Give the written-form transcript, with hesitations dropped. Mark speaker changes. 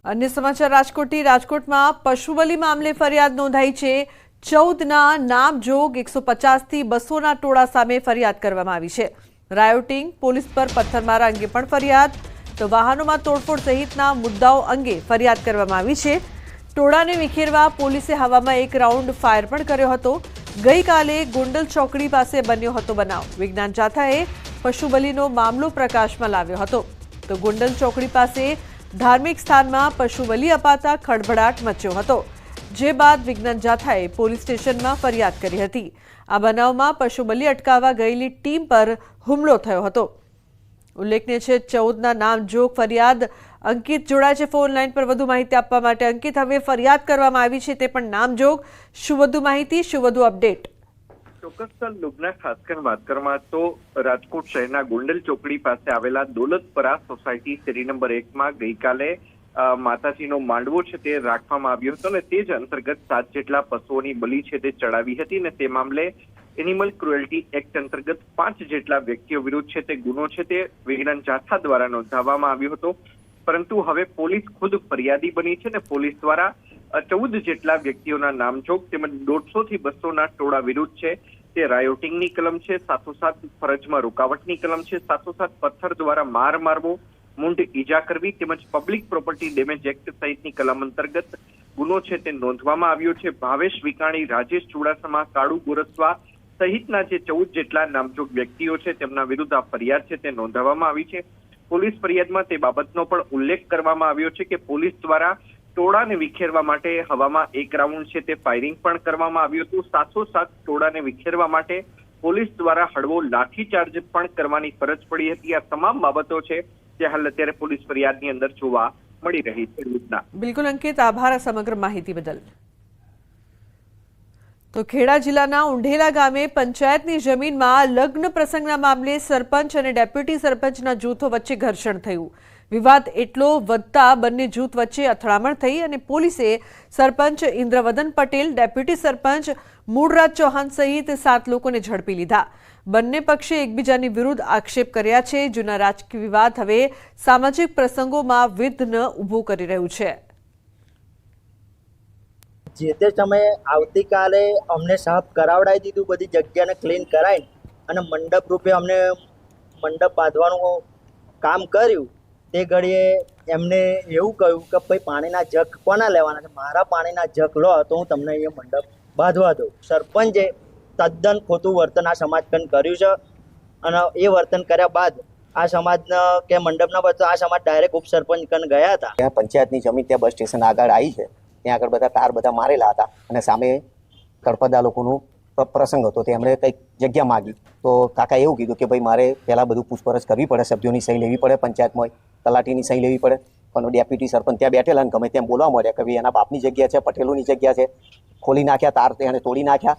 Speaker 1: अन्य समाचार રાજકોટથી રાજકોટમાં પશુબલી મામલે ફરિયાદ નોંધાઈ છે। 14ના નામજોગ 150 થી 200ના ટોળા સામે ફરિયાદ કરવામાં આવી છે। રાયોટિંગ, પોલીસ પર પથ્થરમારા અંગે પણ ફરિયાદ, તો વાહનોમાં તોડફોડ સહિતના મુદ્દાઓ અંગે ફરિયાદ કરવામાં આવી છે। ટોળાને વિખેરવા પોલીસે હવામાં એક રાઉન્ડ ફાયર પણ કર્યો હતો। ગઈકાલે ગોંડલ ચોકડી પાસે બન્યો હતો બનાવ। વિજ્ઞાન જાથાએ પશુબલીનો મામલો પ્રકાશમાં લાવ્યો હતો। તો ગોંડલ ચોકડી પાસે धार्मिक स्थान में पशुबली अपाता खड़भड़ाट मच्यो हतो, जे बाद विज्ञान जाथाए पोलीस स्टेशन में फरियाद करी हती। आ बनावमां पशुबली अटकाववा गयेली टीम पर हुमलो थयो हतो। उल्लेखनीय छे 14ना नामजोग फरियाद अंकित जोड़ाय छे फोन लाइन पर वधु माहिती आपवा माटे। अंकित, हवे फरियाद करवामां आवी छे ते पण नामजोग, शुं वधु माहिती, शुं वधु अपडेट?
Speaker 2: ચોક્કસ લુબના ખાસ કરીને વાત કરવામાં તો રાજકોટ શહેરના ગોંડલ ચોકડી પાસે આવેલા દોલતપરા સોસાયટી શેરી નંબર 1 માં ગઈકાલે માતાજીનો માંડવો છે તે રાખવામાં આવ્યો હતો અને તે જ અંતર્ગત 7 જેટલા પશુઓની બલિ છે તે ચડાવી હતી અને તે મામલે એનિમલ ક્રુએલ્ટી એક્ટ અંતર્ગત 5 જેટલા વ્યક્તિઓ વિરુદ્ધ છે તે ગુનો છે તે વિજ્ઞાન જાથા દ્વારા નોંધાવવામાં આવ્યો હતો। પરંતુ હવે પોલીસ ખુદ ફરિયાદી બની છે અને પોલીસ દ્વારા 14 જેટલા વ્યક્તિઓના નામજોગ તેમજ 150 થી 200ના ટોળા વિરુદ્ધ છે તે રાયોટિંગની કલમ છે, સાથોસાથ ફરજમાં રોકાવટની કલમ છે, સાથોસાથ પથ્થર દ્વારા માર મારવો, મૂંઢ ઈજા કરવી તેમજ પબ્લિક પ્રોપર્ટી ડેમેજ એક્ટ સહિતની કલમ અંતર્ગત ગુનો છે તે નોંધવામાં આવ્યો છે। ભાવેશ વિકાણી, રાજેશ ચુડાસમા, કાળુ ગોરસવા સહિતના જે 14 જેટલા નામજોગ વ્યક્તિઓ છે તેમના વિરુદ્ધ આ ફરિયાદ છે તે નોંધાવવામાં આવી છે। પોલીસ ફરિયાદમાં તે બાબતનો પણ ઉલ્લેખ કરવામાં આવ્યો છે કે પોલીસ દ્વારા ટોળાને વિખેરવા માટે હવામાં એક રાઉન્ડ છે તે ફાયરિંગ પણ કરવામાં આવ્યું હતું। સાથોસાથ ટોળાને વિખેરવા માટે પોલીસ દ્વારા હળવો લાઠીચાર્જ પણ કરવાની ફરજ પડી હતી। આ તમામ બાબતો છે જે હાલ અત્યારે પોલીસ ફરિયાદની અંદર જોવા મળી રહી છે।
Speaker 1: બિલકુલ અંકિત, આભાર સમગ્ર માહિતી બદલ। તો ખેડા જિલ્લાના ઉંઢેલા ગામે પંચાયતની જમીનમાં લગ્ન પ્રસંગના મામલે સરપંચ અને ડેપ્યુટી સરપંચના જૂથો વચ્ચે ઘર્ષણ થયું। વિવાદ એટલો વધતા બંને જૂથ વચ્ચે અથડામણ થઈ અને પોલીસે સરપંચ ઇન્દ્રવદન પટેલ, ડેપ્યુટી સરપંચ મૂળરાજ ચૌહાણ સહિત 7 લોકોને ઝડપી લીધા। બંને પક્ષે એકબીજાની વિરુદ્ધ આક્ષેપ કર્યા છે। જૂના રાજકીય વિવાદ હવે સામાજિક પ્રસંગોમાં વિઘ્ન ઊભું કરી રહ્યું છે।
Speaker 3: જે તે સમયે આવતીકાલે અમને સાફ કરાવડાવી દીધું, બધી જગ્યાને ક્લીન કરાવી અને મંડપ રૂપે અમને મંડપ બાંધવાનું કામ કર્યું। તે ઘડીએ એમને એવું કહ્યું કે ભાઈ પાણીના જગ કોના લેવાના છે, મારા પાણીના જગ લો તો હું તમને અહીંયા મંડપ બાંધવા દઉં। સરપંચે તદ્દન ખોટું વર્તન આ સમાજકન કર્યું છે અને એ વર્તન કર્યા બાદ આ સમાજના કે મંડપના બધો આ સમાજ ડાયરેક્ટ ઉપસરપંચ કન ગયા હતા।
Speaker 4: ત્યાં પંચાયતની જમીન ત્યાં બસ સ્ટેશન આગળ આવી છે, ત્યાં આગળ બધા તાર બધા મારેલા હતા અને સામે તળપદા લોકોનું પ્રસંગ હતો। તેમણે કંઈક જગ્યા માગી તો કાકા એવું કીધું કે ભાઈ મારે પહેલાં બધું પૂછપરછ કરવી પડે, સભ્યોની સહી લેવી પડે, પંચાયતમાં તલાટીની સહી લેવી પડે। પણ ડેપ્યુટી સરપંચ ત્યાં બેઠેલા અને ગમે તેમ બોલવા મળ્યા કે ભાઈ એના બાપની જગ્યા છે, પટેલોની જગ્યા છે, ખોલી નાખ્યા તાર, તેને તોડી નાખ્યા